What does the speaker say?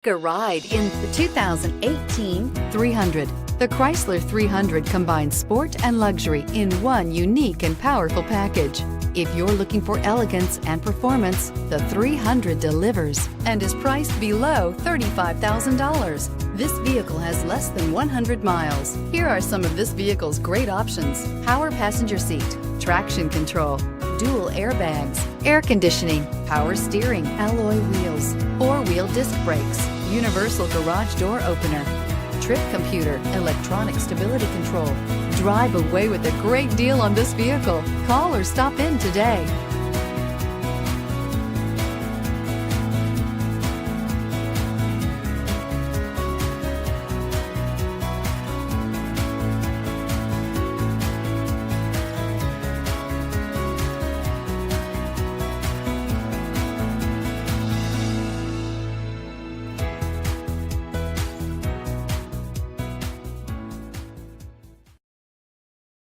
Take a ride in the 2018 300. The Chrysler 300 combines sport and luxury in one unique and powerful package. If you're looking for elegance and performance, the 300 delivers and is priced below $35,000. This vehicle has less than 100 miles. Here are some of this vehicle's great options: power passenger seat, traction control, dual airbags, air conditioning, power steering, alloy wheels, four-wheel disc brakes, universal garage door opener, trip computer, electronic stability control. Drive away with a great deal on this vehicle. Call or stop in today.